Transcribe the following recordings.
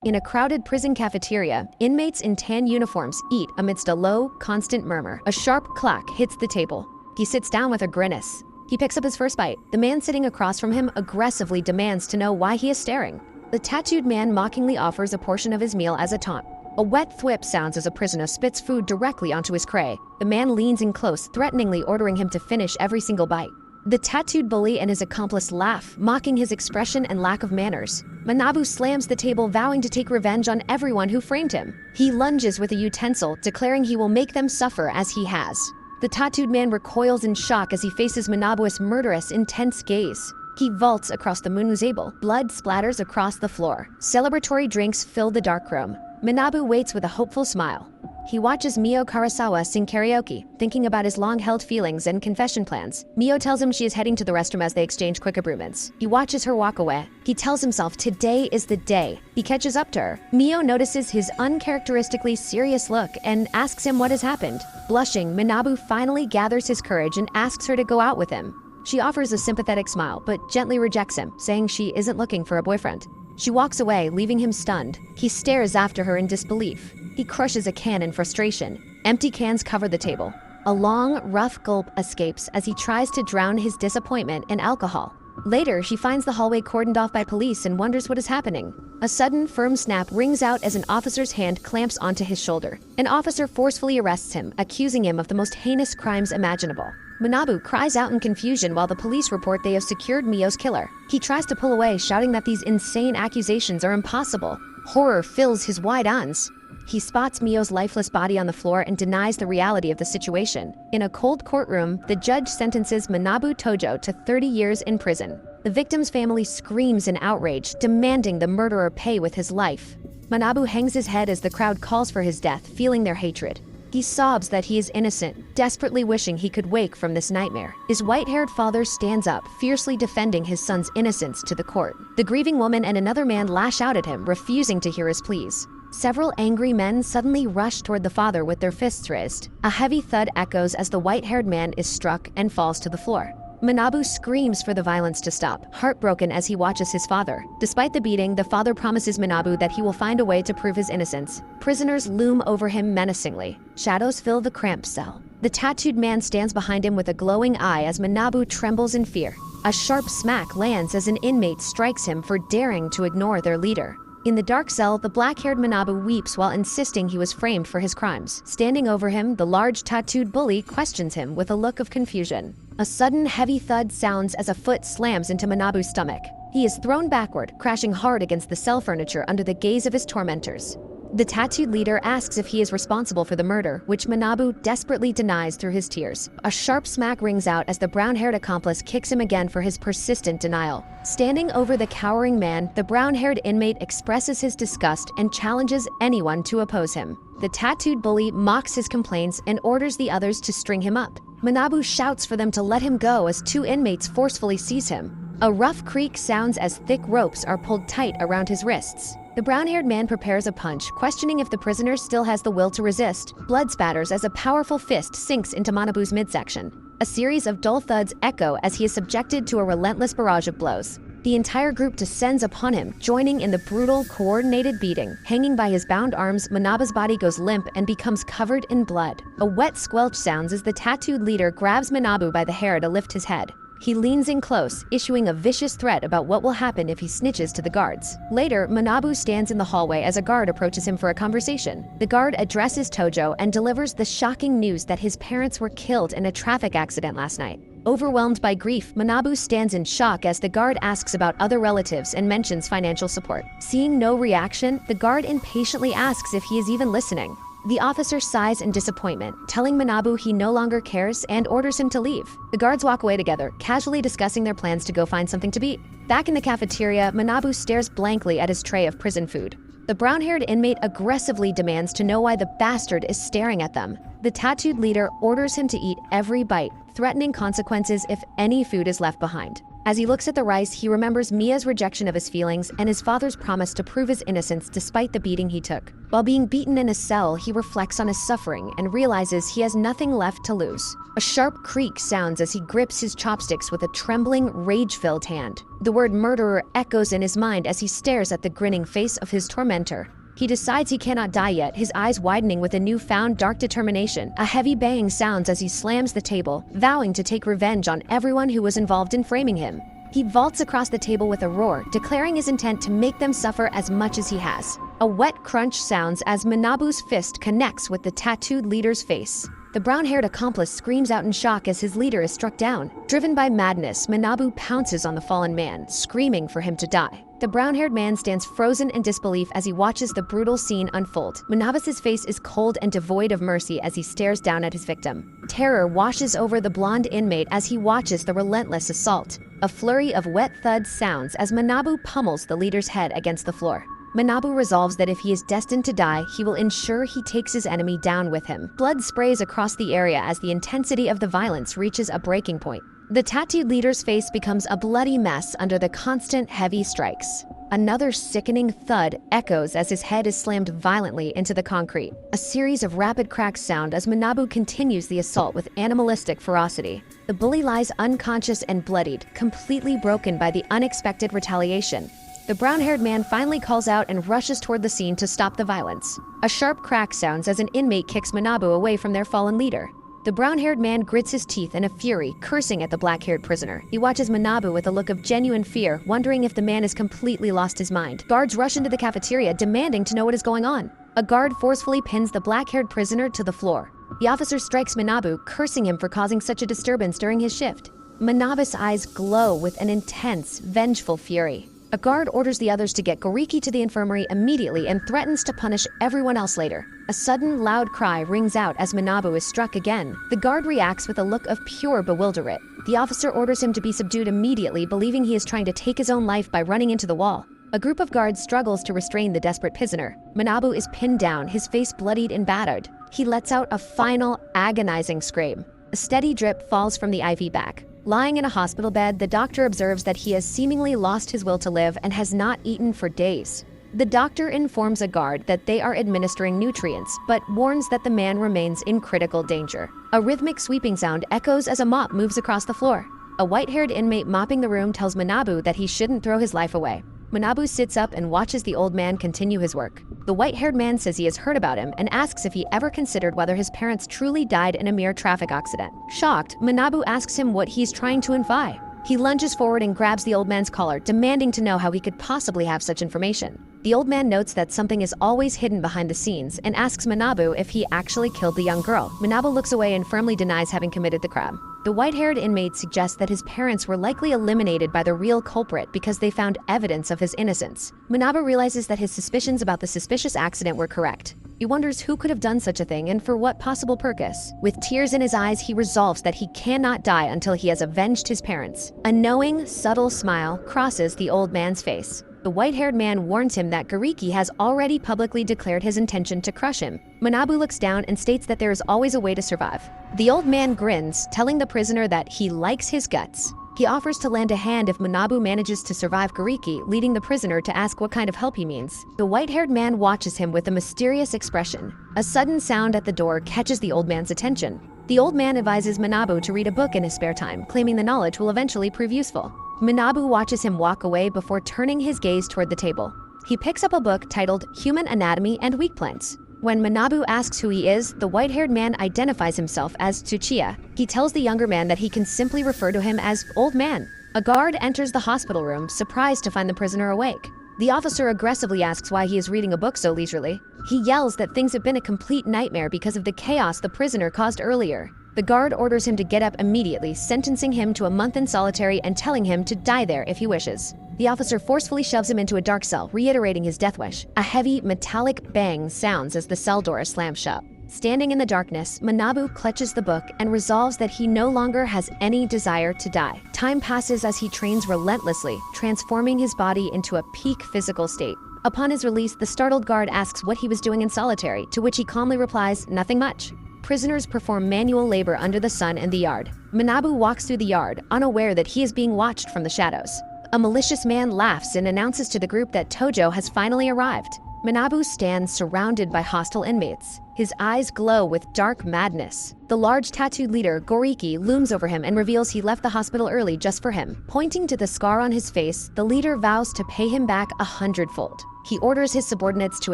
In a crowded prison cafeteria, inmates in tan uniforms eat amidst a low, constant murmur. A sharp clack hits the table. He sits down with a grimace. He picks up his first bite. The man sitting across from him aggressively demands to know why he is staring. The tattooed man mockingly offers a portion of his meal as a taunt. A wet thwip sounds as a prisoner spits food directly onto his tray. The man leans in close, threateningly ordering him to finish every single bite. The tattooed bully and his accomplice laugh, mocking his expression and lack of manners. Manabu slams the table, vowing to take revenge on everyone who framed him. He lunges with a utensil, declaring he will make them suffer as he has. The tattooed man recoils in shock as he faces Manabu's murderous, intense gaze. He vaults across the table. Blood splatters across the floor. Celebratory drinks fill the dark room. Manabu waits with a hopeful smile. He watches Mio Karasawa sing karaoke, thinking about his long-held feelings and confession plans. Mio tells him she is heading to the restroom as they exchange quick agreements. He watches her walk away. He tells himself today is the day. He catches up to her. Mio notices his uncharacteristically serious look and asks him what has happened. Blushing, Manabu finally gathers his courage and asks her to go out with him. She offers a sympathetic smile, but gently rejects him, saying she isn't looking for a boyfriend. She walks away, leaving him stunned. He stares after her in disbelief. He crushes a can in frustration. Empty cans cover the table. A long, rough gulp escapes as he tries to drown his disappointment in alcohol. Later, he finds the hallway cordoned off by police and wonders what is happening. A sudden, firm snap rings out as an officer's hand clamps onto his shoulder. An officer forcefully arrests him, accusing him of the most heinous crimes imaginable. Manabu cries out in confusion while the police report they have secured Mio's killer. He tries to pull away, shouting that these insane accusations are impossible. Horror fills his wide eyes. He spots Mio's lifeless body on the floor and denies the reality of the situation. In a cold courtroom, the judge sentences Manabu Tojo to 30 years in prison. The victim's family screams in outrage, demanding the murderer pay with his life. Manabu hangs his head as the crowd calls for his death, feeling their hatred. He sobs that he is innocent, desperately wishing he could wake from this nightmare. His white-haired father stands up, fiercely defending his son's innocence to the court. The grieving woman and another man lash out at him, refusing to hear his pleas. Several angry men suddenly rush toward the father with their fists raised. A heavy thud echoes as the white-haired man is struck and falls to the floor. Manabu screams for the violence to stop, heartbroken as he watches his father. Despite the beating, the father promises Manabu that he will find a way to prove his innocence. Prisoners loom over him menacingly. Shadows fill the cramped cell. The tattooed man stands behind him with a glowing eye as Manabu trembles in fear. A sharp smack lands as an inmate strikes him for daring to ignore their leader. In the dark cell, the black-haired Manabu weeps while insisting he was framed for his crimes. Standing over him, the large tattooed bully questions him with a look of confusion. A sudden heavy thud sounds as a foot slams into Manabu's stomach. He is thrown backward, crashing hard against the cell furniture under the gaze of his tormentors. The tattooed leader asks if he is responsible for the murder, which Manabu desperately denies through his tears. A sharp smack rings out as the brown-haired accomplice kicks him again for his persistent denial. Standing over the cowering man, the brown-haired inmate expresses his disgust and challenges anyone to oppose him. The tattooed bully mocks his complaints and orders the others to string him up. Manabu shouts for them to let him go as two inmates forcefully seize him. A rough creak sounds as thick ropes are pulled tight around his wrists. The brown-haired man prepares a punch, questioning if the prisoner still has the will to resist. Blood spatters as a powerful fist sinks into Manabu's midsection. A series of dull thuds echo as he is subjected to a relentless barrage of blows. The entire group descends upon him, joining in the brutal, coordinated beating. Hanging by his bound arms, Manabu's body goes limp and becomes covered in blood. A wet squelch sounds as the tattooed leader grabs Manabu by the hair to lift his head. He leans in close, issuing a vicious threat about what will happen if he snitches to the guards. Later, Manabu stands in the hallway as a guard approaches him for a conversation. The guard addresses Tojo and delivers the shocking news that his parents were killed in a traffic accident last night. Overwhelmed by grief, Manabu stands in shock as the guard asks about other relatives and mentions financial support. Seeing no reaction, the guard impatiently asks if he is even listening. The officer sighs in disappointment, telling Manabu he no longer cares and orders him to leave. The guards walk away together, casually discussing their plans to go find something to eat. Back in the cafeteria, Manabu stares blankly at his tray of prison food. The brown-haired inmate aggressively demands to know why the bastard is staring at them. The tattooed leader orders him to eat every bite, threatening consequences if any food is left behind. As he looks at the rice, he remembers Mia's rejection of his feelings and his father's promise to prove his innocence despite the beating he took. While being beaten in a cell, he reflects on his suffering and realizes he has nothing left to lose. A sharp creak sounds as he grips his chopsticks with a trembling, rage-filled hand. The word murderer echoes in his mind as he stares at the grinning face of his tormentor. He decides he cannot die yet, his eyes widening with a newfound dark determination. A heavy bang sounds as he slams the table, vowing to take revenge on everyone who was involved in framing him. He vaults across the table with a roar, declaring his intent to make them suffer as much as he has. A wet crunch sounds as Manabu's fist connects with the tattooed leader's face. The brown-haired accomplice screams out in shock as his leader is struck down. Driven by madness, Manabu pounces on the fallen man, screaming for him to die. The brown-haired man stands frozen in disbelief as he watches the brutal scene unfold. Manabu's face is cold and devoid of mercy as he stares down at his victim. Terror washes over the blonde inmate as he watches the relentless assault. A flurry of wet thud sounds as Manabu pummels the leader's head against the floor. Manabu resolves that if he is destined to die, he will ensure he takes his enemy down with him. Blood sprays across the area as the intensity of the violence reaches a breaking point. The tattooed leader's face becomes a bloody mess under the constant heavy strikes. Another sickening thud echoes as his head is slammed violently into the concrete. A series of rapid cracks sound as Manabu continues the assault with animalistic ferocity. The bully lies unconscious and bloodied, completely broken by the unexpected retaliation. The brown-haired man finally calls out and rushes toward the scene to stop the violence. A sharp crack sounds as an inmate kicks Manabu away from their fallen leader. The brown-haired man grits his teeth in a fury, cursing at the black-haired prisoner. He watches Manabu with a look of genuine fear, wondering if the man has completely lost his mind. Guards rush into the cafeteria, demanding to know what is going on. A guard forcefully pins the black-haired prisoner to the floor. The officer strikes Manabu, cursing him for causing such a disturbance during his shift. Manabu's eyes glow with an intense, vengeful fury. A guard orders the others to get Goriki to the infirmary immediately and threatens to punish everyone else later. A sudden, loud cry rings out as Manabu is struck again. The guard reacts with a look of pure bewilderment. The officer orders him to be subdued immediately, believing he is trying to take his own life by running into the wall. A group of guards struggles to restrain the desperate prisoner. Manabu is pinned down, his face bloodied and battered. He lets out a final, agonizing scream. A steady drip falls from the IV bag. Lying in a hospital bed, the doctor observes that he has seemingly lost his will to live and has not eaten for days. The doctor informs a guard that they are administering nutrients, but warns that the man remains in critical danger. A rhythmic sweeping sound echoes as a mop moves across the floor. A white-haired inmate mopping the room tells Manabu that he shouldn't throw his life away. Manabu sits up and watches the old man continue his work. The white-haired man says he has heard about him and asks if he ever considered whether his parents truly died in a mere traffic accident. Shocked, Manabu asks him what he's trying to imply. He lunges forward and grabs the old man's collar, demanding to know how he could possibly have such information. The old man notes that something is always hidden behind the scenes and asks Manabu if he actually killed the young girl. Manabu looks away and firmly denies having committed the crime. The white-haired inmate suggests that his parents were likely eliminated by the real culprit because they found evidence of his innocence. Manabu realizes that his suspicions about the suspicious accident were correct. He wonders who could have done such a thing and for what possible purpose. With tears in his eyes, he resolves that he cannot die until he has avenged his parents. A knowing, subtle smile crosses the old man's face. The white-haired man warns him that Goriki has already publicly declared his intention to crush him. Manabu looks down and states that there is always a way to survive. The old man grins, telling the prisoner that he likes his guts. He offers to lend a hand if Manabu manages to survive Goriki, leading the prisoner to ask what kind of help he means. The white-haired man watches him with a mysterious expression. A sudden sound at the door catches the old man's attention. The old man advises Manabu to read a book in his spare time, claiming the knowledge will eventually prove useful. Manabu watches him walk away before turning his gaze toward the table. He picks up a book titled Human Anatomy and Weak Points. When Manabu asks who he is, the white-haired man identifies himself as Tsuchiya. He tells the younger man that he can simply refer to him as Old Man. A guard enters the hospital room, surprised to find the prisoner awake. The officer aggressively asks why he is reading a book so leisurely. He yells that things have been a complete nightmare because of the chaos the prisoner caused earlier. The guard orders him to get up immediately, sentencing him to a month in solitary and telling him to die there if he wishes. The officer forcefully shoves him into a dark cell, reiterating his death wish. A heavy, metallic bang sounds as the cell door slams shut. Standing in the darkness, Manabu clutches the book and resolves that he no longer has any desire to die. Time passes as he trains relentlessly, transforming his body into a peak physical state. Upon his release, the startled guard asks what he was doing in solitary, to which he calmly replies, "Nothing much." prisoners perform manual labor under the sun in the yard. Manabu walks through the yard, unaware that he is being watched from the shadows. A malicious man laughs and announces to the group that Tojo has finally arrived. Manabu stands surrounded by hostile inmates. His eyes glow with dark madness. The large tattooed leader, Goriki, looms over him and reveals he left the hospital early just for him. Pointing to the scar on his face, the leader vows to pay him back 100-fold. He orders his subordinates to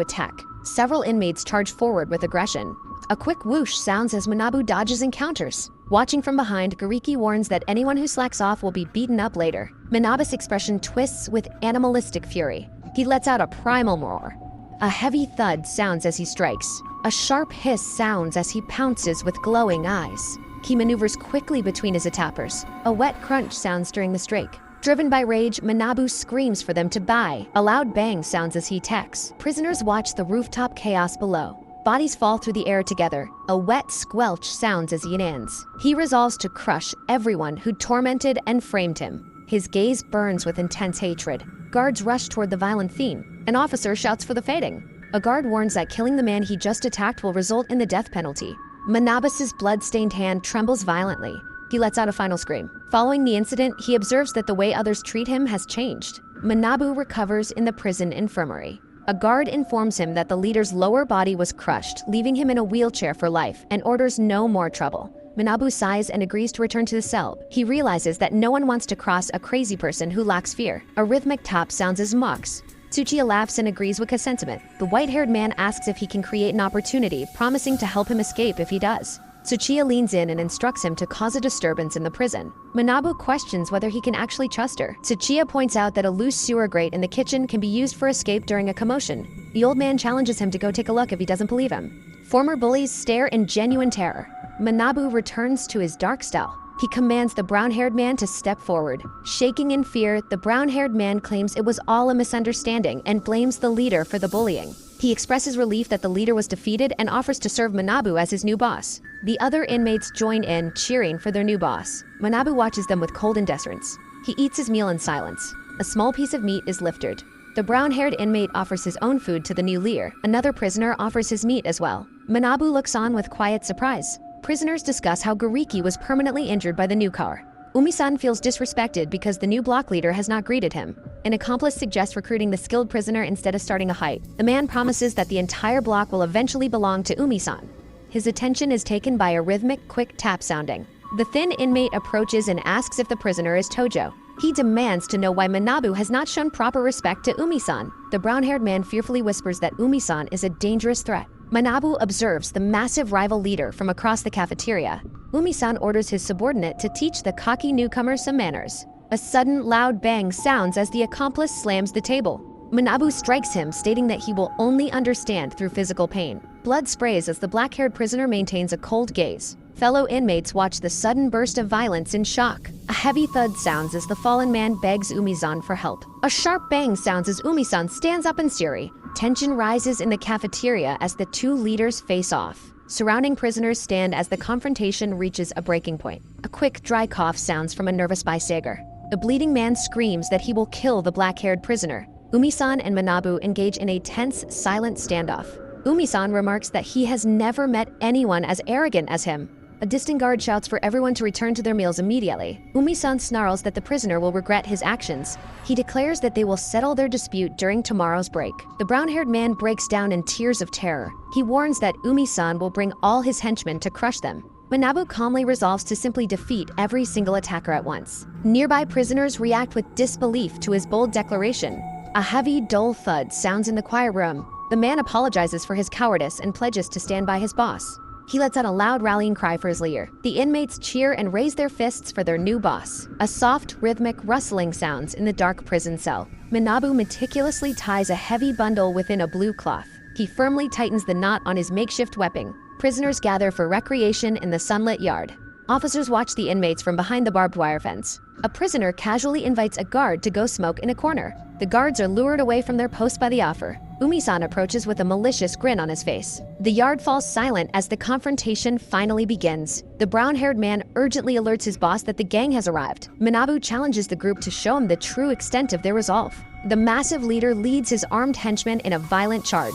attack. Several inmates charge forward with aggression. A quick whoosh sounds as Manabu dodges and counters. Watching from behind, Goriki warns that anyone who slacks off will be beaten up later. Manabu's expression twists with animalistic fury. He lets out a primal roar. A heavy thud sounds as he strikes. A sharp hiss sounds as he pounces with glowing eyes. He maneuvers quickly between his attackers. A wet crunch sounds during the strike. Driven by rage, Manabu screams for them to buy. A loud bang sounds as he attacks. Prisoners watch the rooftop chaos below. Bodies fall through the air together. A wet squelch sounds as he ends. He resolves to crush everyone who tormented and framed him. His gaze burns with intense hatred. Guards rush toward the violent fiend. An officer shouts for the fading. A guard warns that killing the man he just attacked will result in the death penalty. Manabus's blood-stained hand trembles violently. He lets out a final scream. Following the incident, he observes that the way others treat him has changed. Manabu recovers in the prison infirmary. A guard informs him that the leader's lower body was crushed, leaving him in a wheelchair for life, and orders no more trouble. Manabu sighs and agrees to return to the cell. He realizes that no one wants to cross a crazy person who lacks fear. A rhythmic tap sounds as mocks. Tsuchiya laughs and agrees with his sentiment. The white-haired man asks if he can create an opportunity, promising to help him escape if he does. Tsuchiya leans in and instructs him to cause a disturbance in the prison. Manabu questions whether he can actually trust her. Tsuchiya points out that a loose sewer grate in the kitchen can be used for escape during a commotion. The old man challenges him to go take a look if he doesn't believe him. Former bullies stare in genuine terror. Manabu returns to his dark style. He commands the brown-haired man to step forward. Shaking in fear, the brown-haired man claims it was all a misunderstanding and blames the leader for the bullying. He expresses relief that the leader was defeated and offers to serve Manabu as his new boss. The other inmates join in, cheering for their new boss. Manabu watches them with cold indifference. He eats his meal in silence. A small piece of meat is lifted. The brown-haired inmate offers his own food to the new leader. Another prisoner offers his meat as well. Manabu looks on with quiet surprise. Prisoners discuss how Goriki was permanently injured by the new car. Umi-san feels disrespected because the new block leader has not greeted him. An accomplice suggests recruiting the skilled prisoner instead of starting a fight. The man promises that the entire block will eventually belong to Umi-san. His attention is taken by a rhythmic, quick tap sounding. The thin inmate approaches and asks if the prisoner is Tojo. He demands to know why Manabu has not shown proper respect to Umi-san. The brown-haired man fearfully whispers that Umi-san is a dangerous threat. Manabu observes the massive rival leader from across the cafeteria. Umi-san orders his subordinate to teach the cocky newcomer some manners. A sudden, loud bang sounds as the accomplice slams the table. Manabu strikes him, stating that he will only understand through physical pain. Blood sprays as the black-haired prisoner maintains a cold gaze. Fellow inmates watch the sudden burst of violence in shock. A heavy thud sounds as the fallen man begs Umi-san for help. A sharp bang sounds as Umi-san stands up in fury. Tension rises in the cafeteria as the two leaders face off. Surrounding prisoners stand as the confrontation reaches a breaking point. A quick, dry cough sounds from a nervous bystander. The bleeding man screams that he will kill the black-haired prisoner. Umi-san and Manabu engage in a tense, silent standoff. Umi-san remarks that he has never met anyone as arrogant as him. A distant guard shouts for everyone to return to their meals immediately. Umi-san snarls that the prisoner will regret his actions. He declares that they will settle their dispute during tomorrow's break. The brown-haired man breaks down in tears of terror. He warns that Umi-san will bring all his henchmen to crush them. Manabu calmly resolves to simply defeat every single attacker at once. Nearby prisoners react with disbelief to his bold declaration. A heavy, dull thud sounds in the quiet room. The man apologizes for his cowardice and pledges to stand by his boss. He lets out a loud rallying cry for his leader. The inmates cheer and raise their fists for their new boss. A soft, rhythmic rustling sounds in the dark prison cell. Manabu meticulously ties a heavy bundle within a blue cloth. He firmly tightens the knot on his makeshift weapon. Prisoners gather for recreation in the sunlit yard. Officers watch the inmates from behind the barbed wire fence. A prisoner casually invites a guard to go smoke in a corner. The guards are lured away from their post by the offer. Umi-san approaches with a malicious grin on his face. The yard falls silent as the confrontation finally begins. The brown-haired man urgently alerts his boss that the gang has arrived. Manabu challenges the group to show him the true extent of their resolve. The massive leader leads his armed henchmen in a violent charge.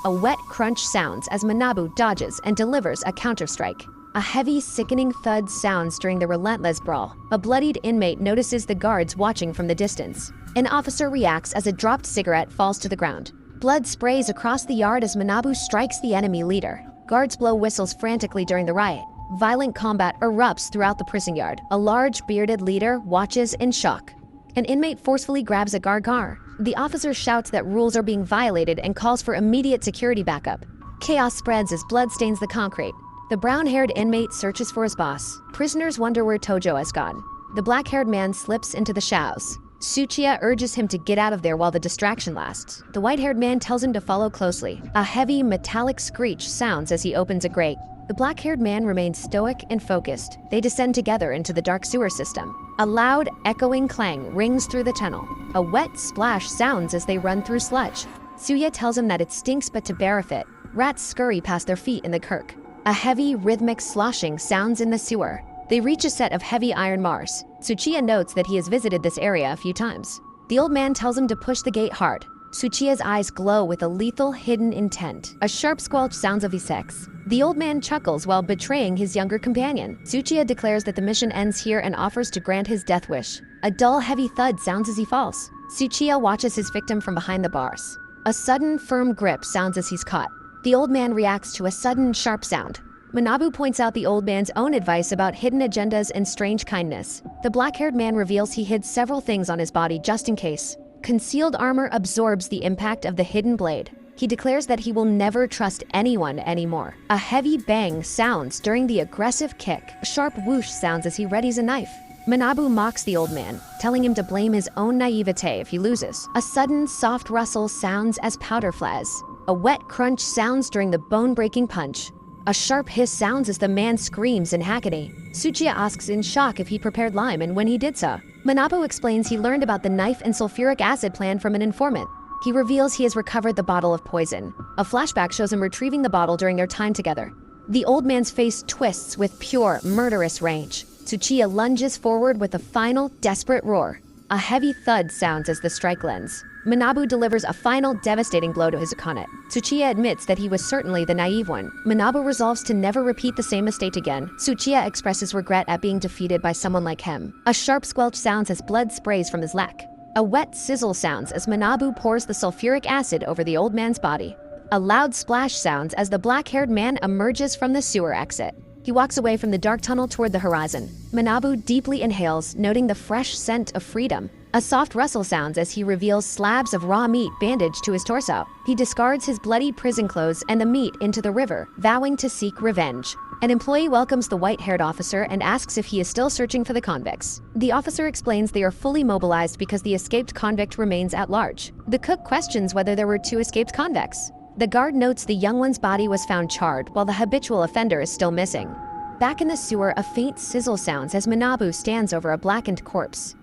A wet crunch sounds as Manabu dodges and delivers a counter-strike. A heavy, sickening thud sounds during the relentless brawl. A bloodied inmate notices the guards watching from the distance. An officer reacts as a dropped cigarette falls to the ground. Blood sprays across the yard as Manabu strikes the enemy leader. Guards blow whistles frantically during the riot. Violent combat erupts throughout the prison yard. A large, bearded leader watches in shock. An inmate forcefully grabs a guard car. The officer shouts that rules are being violated and calls for immediate security backup. Chaos spreads as blood stains the concrete. The brown-haired inmate searches for his boss. Prisoners wonder where Tojo has gone. The black-haired man slips into the shadows. Tsuchiya urges him to get out of there while the distraction lasts. The white-haired man tells him to follow closely. A heavy, metallic screech sounds as he opens a grate. The black-haired man remains stoic and focused. They descend together into the dark sewer system. A loud, echoing clang rings through the tunnel. A wet splash sounds as they run through sludge. Tsuya tells him that it stinks but to bear with it. Rats scurry past their feet in the kirk. A heavy, rhythmic sloshing sounds in the sewer. They reach a set of heavy iron bars. Tsuchiya notes that he has visited this area a few times. The old man tells him to push the gate hard. Tsuchiya's eyes glow with a lethal, hidden intent. A sharp squelch sounds of his sex. The old man chuckles while betraying his younger companion. Tsuchiya declares that the mission ends here and offers to grant his death wish. A dull, heavy thud sounds as he falls. Tsuchiya watches his victim from behind the bars. A sudden, firm grip sounds as he's caught. The old man reacts to a sudden, sharp sound. Manabu points out the old man's own advice about hidden agendas and strange kindness. The black-haired man reveals he hid several things on his body just in case. Concealed armor absorbs the impact of the hidden blade. He declares that he will never trust anyone anymore. A heavy bang sounds during the aggressive kick. A sharp whoosh sounds as he readies a knife. Manabu mocks the old man, telling him to blame his own naivete if he loses. A sudden, soft rustle sounds as powder flies. A wet crunch sounds during the bone-breaking punch. A sharp hiss sounds as the man screams in agony. Tsuchiya asks in shock if he prepared lime and when he did so. Manabu explains he learned about the knife and sulfuric acid plan from an informant. He reveals he has recovered the bottle of poison. A flashback shows him retrieving the bottle during their time together. The old man's face twists with pure, murderous rage. Tsuchiya lunges forward with a final, desperate roar. A heavy thud sounds as the strike lands. Manabu delivers a final, devastating blow to his opponent. Tsuchiya admits that he was certainly the naive one. Manabu resolves to never repeat the same mistake again. Tsuchiya expresses regret at being defeated by someone like him. A sharp squelch sounds as blood sprays from his leg. A wet sizzle sounds as Manabu pours the sulfuric acid over the old man's body. A loud splash sounds as the black-haired man emerges from the sewer exit. He walks away from the dark tunnel toward the horizon. Manabu deeply inhales, noting the fresh scent of freedom. A soft rustle sounds as he reveals slabs of raw meat bandaged to his torso. He discards his bloody prison clothes and the meat into the river, vowing to seek revenge. An employee welcomes the white-haired officer and asks if he is still searching for the convicts. The officer explains they are fully mobilized because the escaped convict remains at large. The cook questions whether there were 2 escaped convicts. The guard notes the young one's body was found charred, while the habitual offender is still missing. Back in the sewer, a faint sizzle sounds as Manabu stands over a blackened corpse.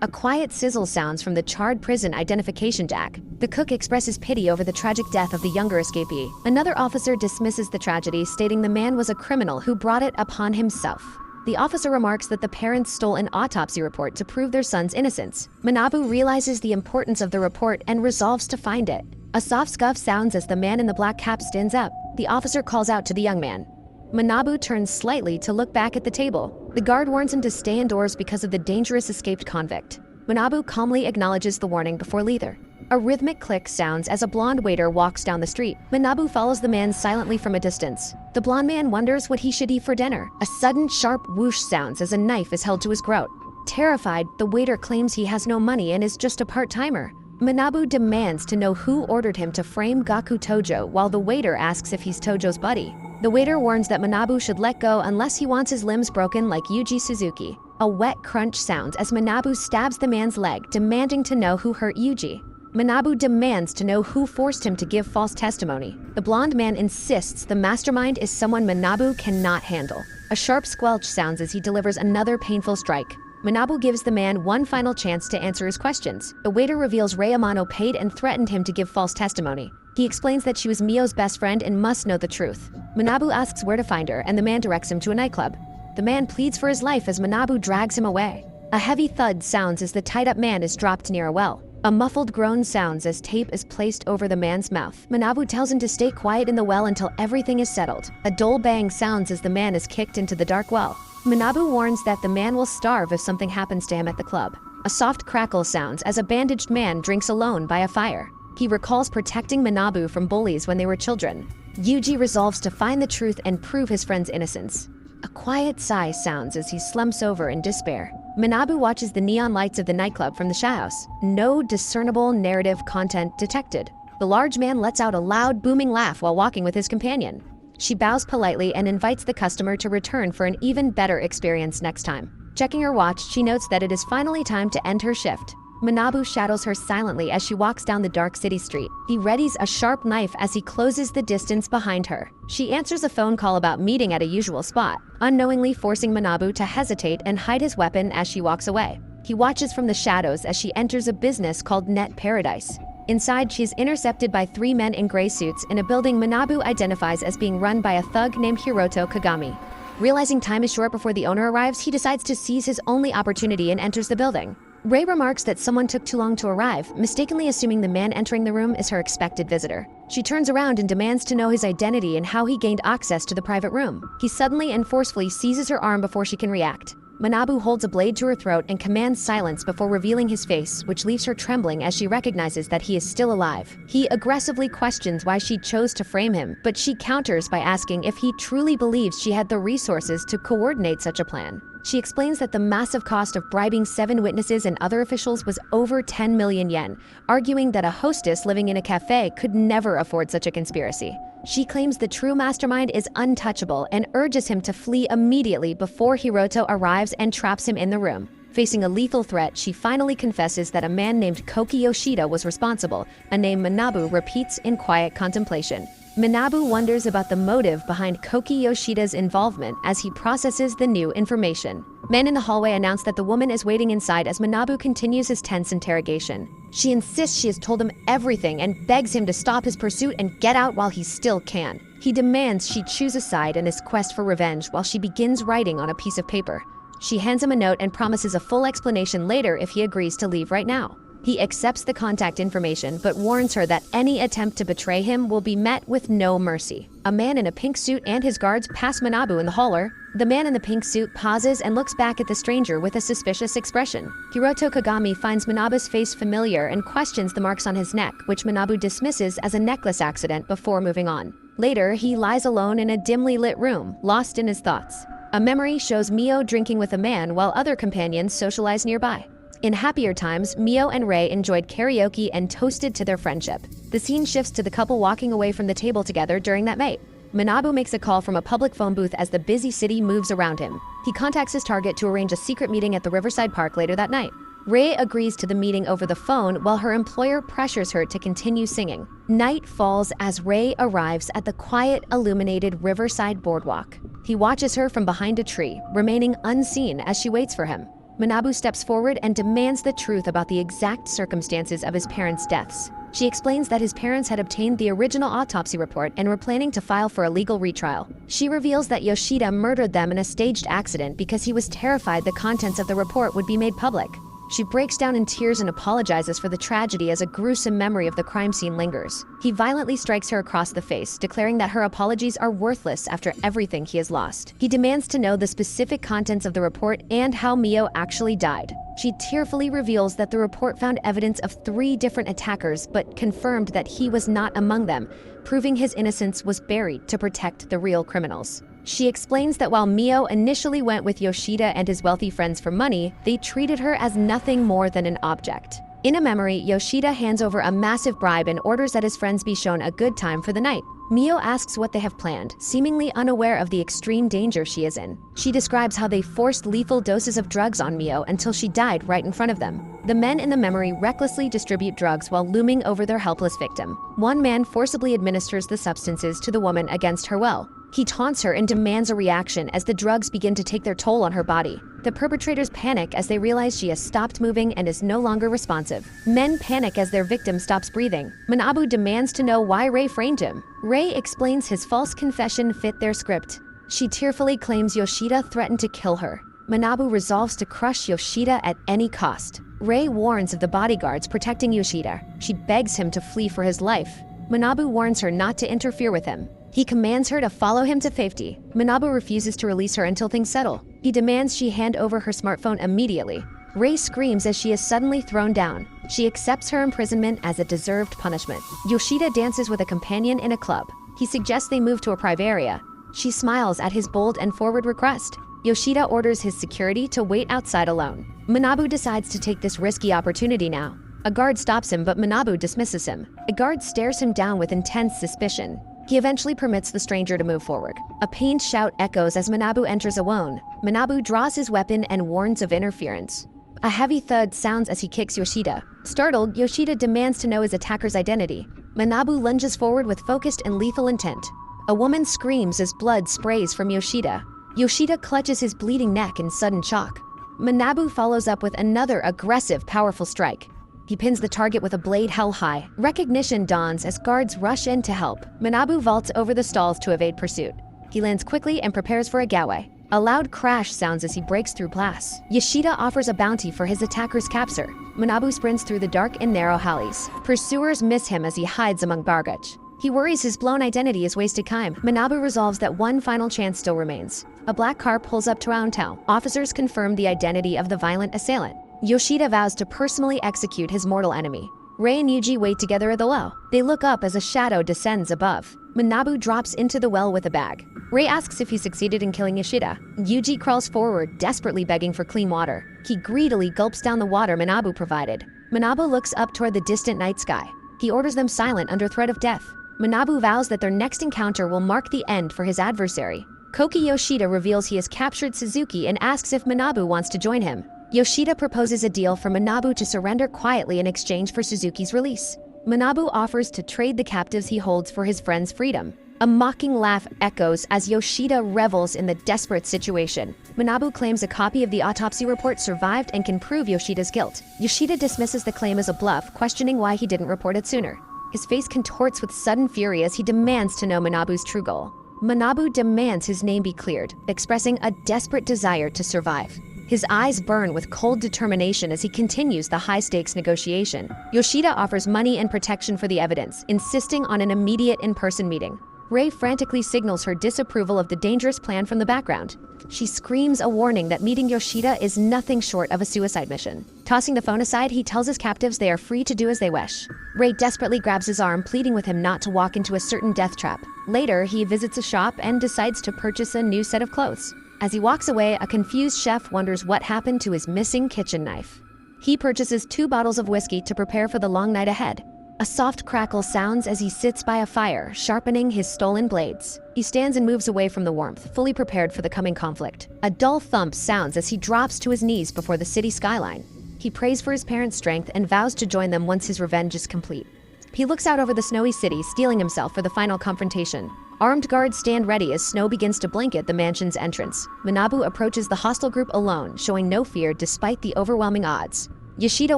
A quiet sizzle sounds from the charred prison identification jack. The cook expresses pity over the tragic death of the younger escapee. Another officer dismisses the tragedy, stating the man was a criminal who brought it upon himself. The officer remarks that the parents stole an autopsy report to prove their son's innocence. Manabu realizes the importance of the report and resolves to find it. A soft scuff sounds as the man in the black cap stands up. The officer calls out to the young man. Manabu turns slightly to look back at the table. The guard warns him to stay indoors because of the dangerous escaped convict. Manabu calmly acknowledges the warning before leaving. A rhythmic click sounds as a blonde waiter walks down the street. Manabu follows the man silently from a distance. The blonde man wonders what he should eat for dinner. A sudden sharp whoosh sounds as a knife is held to his throat. Terrified, the waiter claims he has no money and is just a part-timer. Manabu demands to know who ordered him to frame Gaku Tojo, while the waiter asks if he's Tojo's buddy. The waiter warns that Manabu should let go unless he wants his limbs broken like Yuji Suzuki. A wet crunch sounds as Manabu stabs the man's leg, demanding to know who hurt Yuji. Manabu demands to know who forced him to give false testimony. The blonde man insists the mastermind is someone Manabu cannot handle. A sharp squelch sounds as he delivers another painful strike. Manabu gives the man one final chance to answer his questions. The waiter reveals Rei Amano paid and threatened him to give false testimony. He explains that she was Mio's best friend and must know the truth. Manabu asks where to find her, and the man directs him to a nightclub. The man pleads for his life as Manabu drags him away. A heavy thud sounds as the tied-up man is dropped near a well. A muffled groan sounds as tape is placed over the man's mouth. Manabu tells him to stay quiet in the well until everything is settled. A dull bang sounds as the man is kicked into the dark well. Manabu warns that the man will starve if something happens to him at the club. A soft crackle sounds as a bandaged man drinks alone by a fire. He recalls protecting Manabu from bullies when they were children. Yuji resolves to find the truth and prove his friend's innocence. A quiet sigh sounds as he slumps over in despair. Manabu watches the neon lights of the nightclub from the house. No discernible narrative content detected. The large man lets out a loud, booming laugh while walking with his companion. She bows politely and invites the customer to return for an even better experience next time. Checking her watch, she notes that it is finally time to end her shift. Manabu shadows her silently as she walks down the dark city street. He readies a sharp knife as he closes the distance behind her. She answers a phone call about meeting at a usual spot, unknowingly forcing Manabu to hesitate and hide his weapon as she walks away. He watches from the shadows as she enters a business called Net Paradise. Inside, she is intercepted by 3 men in gray suits in a building Manabu identifies as being run by a thug named Hiroto Kagami. Realizing time is short before the owner arrives, he decides to seize his only opportunity and enters the building. Ray remarks that someone took too long to arrive, mistakenly assuming the man entering the room is her expected visitor. She turns around and demands to know his identity and how he gained access to the private room. He suddenly and forcefully seizes her arm before she can react. Manabu holds a blade to her throat and commands silence before revealing his face, which leaves her trembling as she recognizes that he is still alive. He aggressively questions why she chose to frame him, but she counters by asking if he truly believes she had the resources to coordinate such a plan. She explains that the massive cost of bribing 7 witnesses and other officials was over 10 million yen, arguing that a hostess living in a cafe could never afford such a conspiracy. She claims the true mastermind is untouchable and urges him to flee immediately before Hiroto arrives and traps him in the room. Facing a lethal threat, she finally confesses that a man named Koki Yoshida was responsible, a name Manabu repeats in quiet contemplation. Manabu wonders about the motive behind Koki Yoshida's involvement as he processes the new information. Men in the hallway announce that the woman is waiting inside as Manabu continues his tense interrogation. She insists she has told him everything and begs him to stop his pursuit and get out while he still can. He demands she choose a side in his quest for revenge while she begins writing on a piece of paper. She hands him a note and promises a full explanation later if he agrees to leave right now. He accepts the contact information but warns her that any attempt to betray him will be met with no mercy. A man in a pink suit and his guards pass Manabu in the hauler. The man in the pink suit pauses and looks back at the stranger with a suspicious expression. Hiroto Kagami finds Manabu's face familiar and questions the marks on his neck, which Manabu dismisses as a necklace accident before moving on. Later, he lies alone in a dimly lit room, lost in his thoughts. A memory shows Mio drinking with a man while other companions socialize nearby. In happier times, Mio and Rei enjoyed karaoke and toasted to their friendship. The scene shifts to the couple walking away from the table together during that night. Manabu makes a call from a public phone booth as the busy city moves around him. He contacts his target to arrange a secret meeting at the Riverside Park later that night. Rei agrees to the meeting over the phone while her employer pressures her to continue singing. Night falls as Rei arrives at the quiet, illuminated Riverside boardwalk. He watches her from behind a tree, remaining unseen as she waits for him. Manabu steps forward and demands the truth about the exact circumstances of his parents' deaths. She explains that his parents had obtained the original autopsy report and were planning to file for a legal retrial. She reveals that Yoshida murdered them in a staged accident because he was terrified the contents of the report would be made public. She breaks down in tears and apologizes for the tragedy as a gruesome memory of the crime scene lingers. He violently strikes her across the face, declaring that her apologies are worthless after everything he has lost. He demands to know the specific contents of the report and how Mio actually died. She tearfully reveals that the report found evidence of 3 different attackers but confirmed that he was not among them, proving his innocence was buried to protect the real criminals. She explains that while Mio initially went with Yoshida and his wealthy friends for money, they treated her as nothing more than an object. In a memory, Yoshida hands over a massive bribe and orders that his friends be shown a good time for the night. Mio asks what they have planned, seemingly unaware of the extreme danger she is in. She describes how they forced lethal doses of drugs on Mio until she died right in front of them. The men in the memory recklessly distribute drugs while looming over their helpless victim. One man forcibly administers the substances to the woman against her will. He taunts her and demands a reaction as the drugs begin to take their toll on her body. The perpetrators panic as they realize she has stopped moving and is no longer responsive. Men panic as their victim stops breathing. Manabu demands to know why Rei framed him. Rei explains his false confession fit their script. She tearfully claims Yoshida threatened to kill her. Manabu resolves to crush Yoshida at any cost. Rei warns of the bodyguards protecting Yoshida. She begs him to flee for his life. Manabu warns her not to interfere with him. He commands her to follow him to safety. Manabu refuses to release her until things settle. He demands she hand over her smartphone immediately. Rei screams as she is suddenly thrown down. She accepts her imprisonment as a deserved punishment. Yoshida dances with a companion in a club. He suggests they move to a private area. She smiles at his bold and forward request. Yoshida orders his security to wait outside alone. Manabu decides to take this risky opportunity now. A guard stops him, but Manabu dismisses him. A guard stares him down with intense suspicion. He eventually permits the stranger to move forward. A pained shout echoes as Manabu enters alone. Manabu draws his weapon and warns of interference. A heavy thud sounds as he kicks Yoshida. Startled, Yoshida demands to know his attacker's identity. Manabu lunges forward with focused and lethal intent. A woman screams as blood sprays from Yoshida. Yoshida clutches his bleeding neck in sudden shock. Manabu follows up with another aggressive, powerful strike. He pins the target with a blade held high. Recognition dawns as guards rush in to help. Manabu vaults over the stalls to evade pursuit. He lands quickly and prepares for a gawe. A loud crash sounds as he breaks through glass. Yoshida offers a bounty for his attacker's capture. Manabu sprints through the dark and narrow alleys. Pursuers miss him as he hides among baggage. He worries his blown identity is wasted time. Manabu resolves that one final chance still remains. A black car pulls up to Roundtown. Officers confirm the identity of the violent assailant. Yoshida vows to personally execute his mortal enemy. Rei and Yuji wait together at the well. They look up as a shadow descends above. Manabu drops into the well with a bag. Rei asks if he succeeded in killing Yoshida. Yuji crawls forward, desperately begging for clean water. He greedily gulps down the water Manabu provided. Manabu looks up toward the distant night sky. He orders them silent under threat of death. Manabu vows that their next encounter will mark the end for his adversary. Koki Yoshida reveals he has captured Suzuki and asks if Manabu wants to join him. Yoshida proposes a deal for Manabu to surrender quietly in exchange for Suzuki's release. Manabu offers to trade the captives he holds for his friend's freedom. A mocking laugh echoes as Yoshida revels in the desperate situation. Manabu claims a copy of the autopsy report survived and can prove Yoshida's guilt. Yoshida dismisses the claim as a bluff, questioning why he didn't report it sooner. His face contorts with sudden fury as he demands to know Manabu's true goal. Manabu demands his name be cleared, expressing a desperate desire to survive. His eyes burn with cold determination as he continues the high-stakes negotiation. Yoshida offers money and protection for the evidence, insisting on an immediate in-person meeting. Rei frantically signals her disapproval of the dangerous plan from the background. She screams a warning that meeting Yoshida is nothing short of a suicide mission. Tossing the phone aside, he tells his captives they are free to do as they wish. Rei desperately grabs his arm, pleading with him not to walk into a certain death trap. Later, he visits a shop and decides to purchase a new set of clothes. As he walks away, a confused chef wonders what happened to his missing kitchen knife. He purchases 2 bottles of whiskey to prepare for the long night ahead. A soft crackle sounds as he sits by a fire, sharpening his stolen blades. He stands and moves away from the warmth, fully prepared for the coming conflict. A dull thump sounds as he drops to his knees before the city skyline. He prays for his parents' strength and vows to join them once his revenge is complete. He looks out over the snowy city, steeling himself for the final confrontation. Armed guards stand ready as snow begins to blanket the mansion's entrance. Manabu approaches the hostile group alone, showing no fear despite the overwhelming odds. Yoshida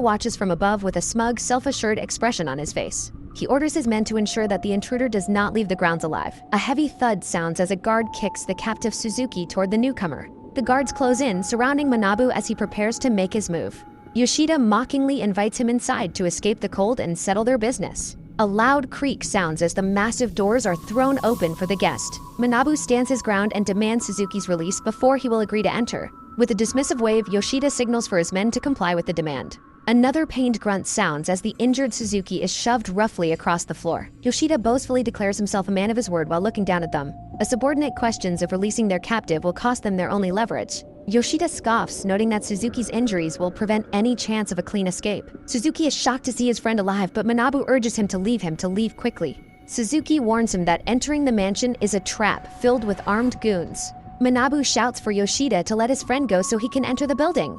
watches from above with a smug, self-assured expression on his face. He orders his men to ensure that the intruder does not leave the grounds alive. A heavy thud sounds as a guard kicks the captive Suzuki toward the newcomer. The guards close in, surrounding Manabu as he prepares to make his move. Yoshida mockingly invites him inside to escape the cold and settle their business. A loud creak sounds as the massive doors are thrown open for the guest. Manabu stands his ground and demands Suzuki's release before he will agree to enter. With a dismissive wave, Yoshida signals for his men to comply with the demand. Another pained grunt sounds as the injured Suzuki is shoved roughly across the floor. Yoshida boastfully declares himself a man of his word while looking down at them. A subordinate questions if releasing their captive will cost them their only leverage. Yoshida scoffs, noting that Suzuki's injuries will prevent any chance of a clean escape. Suzuki is shocked to see his friend alive, but Manabu urges him to leave quickly. Suzuki warns him that entering the mansion is a trap filled with armed goons. Manabu shouts for Yoshida to let his friend go so he can enter the building.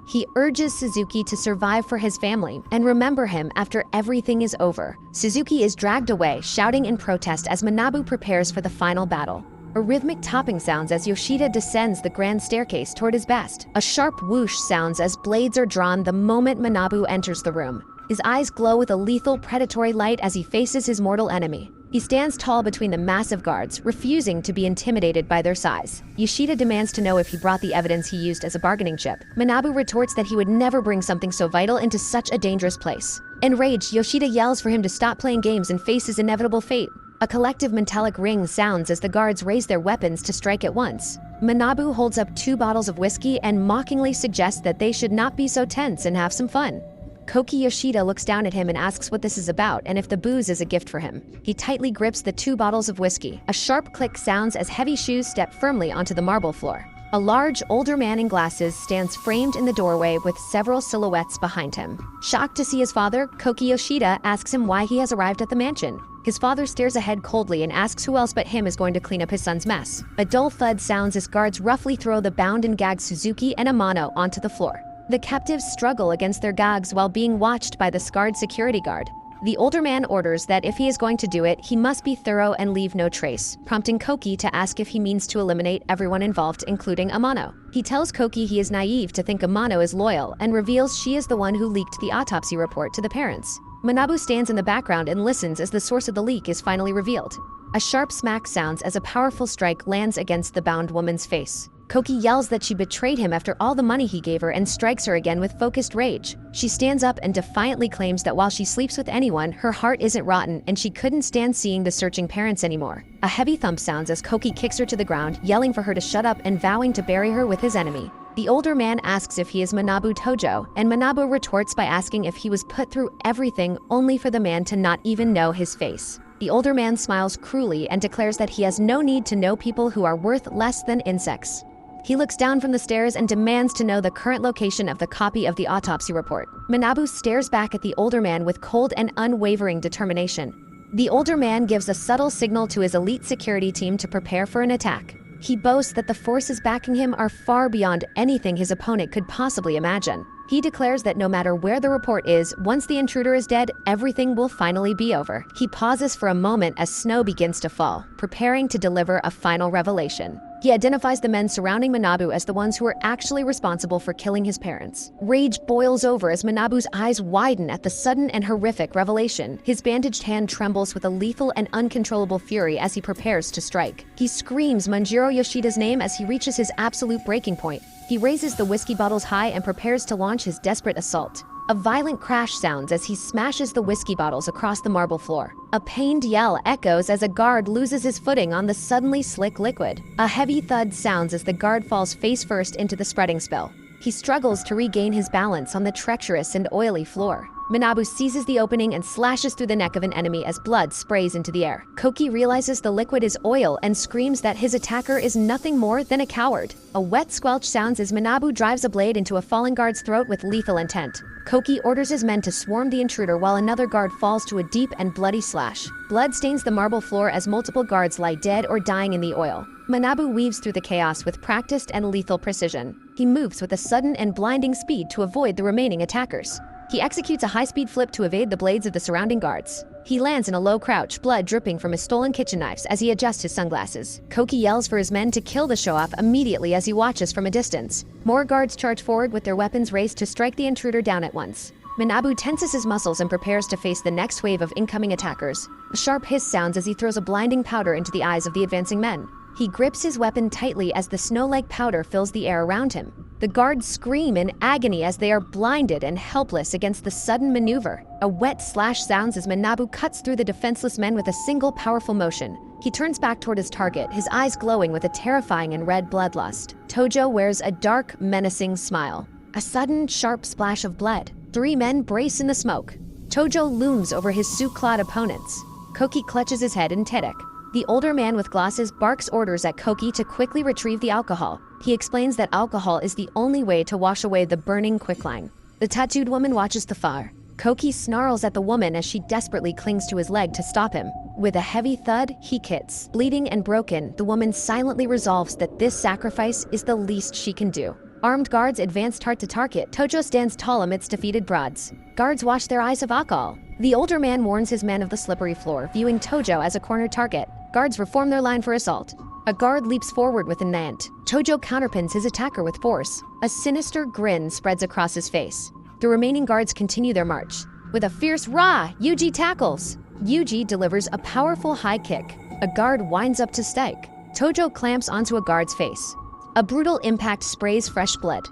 He urges Suzuki to survive for his family and remember him after everything is over. Suzuki is dragged away, shouting in protest as Manabu prepares for the final battle. A rhythmic tapping sounds as Yoshida descends the grand staircase toward his best. A sharp whoosh sounds as blades are drawn the moment Manabu enters the room. His eyes glow with a lethal, predatory light as he faces his mortal enemy. He stands tall between the massive guards, refusing to be intimidated by their size. Yoshida demands to know if he brought the evidence he used as a bargaining chip. Manabu retorts that he would never bring something so vital into such a dangerous place. Enraged, Yoshida yells for him to stop playing games and face his inevitable fate. A collective metallic ring sounds as the guards raise their weapons to strike at once. Manabu holds up 2 bottles of whiskey and mockingly suggests that they should not be so tense and have some fun. Koki Yoshida looks down at him and asks what this is about and if the booze is a gift for him. He tightly grips the 2 bottles of whiskey. A sharp click sounds as heavy shoes step firmly onto the marble floor. A large, older man in glasses stands framed in the doorway with several silhouettes behind him. Shocked to see his father, Koki Yoshida asks him why he has arrived at the mansion. His father stares ahead coldly and asks who else but him is going to clean up his son's mess. A dull thud sounds as guards roughly throw the bound and gagged Suzuki and Amano onto the floor. The captives struggle against their gags while being watched by the scarred security guard. The older man orders that if he is going to do it, he must be thorough and leave no trace, prompting Koki to ask if he means to eliminate everyone involved, including Amano. He tells Koki he is naive to think Amano is loyal and reveals she is the one who leaked the autopsy report to the parents. Manabu stands in the background and listens as the source of the leak is finally revealed. A sharp smack sounds as a powerful strike lands against the bound woman's face. Koki yells that she betrayed him after all the money he gave her and strikes her again with focused rage. She stands up and defiantly claims that while she sleeps with anyone, her heart isn't rotten and she couldn't stand seeing the searching parents anymore. A heavy thump sounds as Koki kicks her to the ground, yelling for her to shut up and vowing to bury her with his enemy. The older man asks if he is Manabu Tojo, and Manabu retorts by asking if he was put through everything only for the man to not even know his face. The older man smiles cruelly and declares that he has no need to know people who are worth less than insects. He looks down from the stairs and demands to know the current location of the copy of the autopsy report. Manabu stares back at the older man with cold and unwavering determination. The older man gives a subtle signal to his elite security team to prepare for an attack. He boasts that the forces backing him are far beyond anything his opponent could possibly imagine. He declares that no matter where the report is, once the intruder is dead, everything will finally be over. He pauses for a moment as snow begins to fall, preparing to deliver a final revelation. He identifies the men surrounding Manabu as the ones who are actually responsible for killing his parents. Rage boils over as Manabu's eyes widen at the sudden and horrific revelation. His bandaged hand trembles with a lethal and uncontrollable fury as he prepares to strike. He screams Manjiro Yoshida's name as he reaches his absolute breaking point. He raises the whiskey bottles high and prepares to launch his desperate assault. A violent crash sounds as he smashes the whiskey bottles across the marble floor. A pained yell echoes as a guard loses his footing on the suddenly slick liquid. A heavy thud sounds as the guard falls face first into the spreading spill. He struggles to regain his balance on the treacherous and oily floor. Manabu seizes the opening and slashes through the neck of an enemy as blood sprays into the air. Koki realizes the liquid is oil and screams that his attacker is nothing more than a coward. A wet squelch sounds as Manabu drives a blade into a fallen guard's throat with lethal intent. Koki orders his men to swarm the intruder while another guard falls to a deep and bloody slash. Blood stains the marble floor as multiple guards lie dead or dying in the oil. Manabu weaves through the chaos with practiced and lethal precision. He moves with a sudden and blinding speed to avoid the remaining attackers. He executes a high-speed flip to evade the blades of the surrounding guards. He lands in a low crouch, blood dripping from his stolen kitchen knives as he adjusts his sunglasses. Koki yells for his men to kill the show-off immediately as he watches from a distance. More guards charge forward with their weapons raised to strike the intruder down at once. Manabu tenses his muscles and prepares to face the next wave of incoming attackers. A sharp hiss sounds as he throws a blinding powder into the eyes of the advancing men. He grips his weapon tightly as the snow-like powder fills the air around him. The guards scream in agony as they are blinded and helpless against the sudden maneuver. A wet slash sounds as Manabu cuts through the defenseless men with a single powerful motion. He turns back toward his target, his eyes glowing with a terrifying and red bloodlust. Tojo wears a dark, menacing smile. A sudden, sharp splash of blood. 3 men brace in the smoke. Tojo looms over his suit-clad opponents. Koki clutches his head in Tedek. The older man with glasses barks orders at Koki to quickly retrieve the alcohol. He explains that alcohol is the only way to wash away the burning quicklime. The tattooed woman watches the fire. Koki snarls at the woman as she desperately clings to his leg to stop him. With a heavy thud, he kicks. Bleeding and broken, the woman silently resolves that this sacrifice is the least she can do. Armed guards advance to target. Tojo stands tall amidst defeated broads. Guards wash their eyes of alcohol. The older man warns his men of the slippery floor, viewing Tojo as a corner target. Guards reform their line for assault. A guard leaps forward with an ant. Tojo counterpins his attacker with force. A sinister grin spreads across his face. The remaining guards continue their march. With a fierce "Rah! Yuji tackles!" Yuji delivers a powerful high kick. A guard winds up to strike. Tojo clamps onto a guard's face. A brutal impact sprays fresh blood.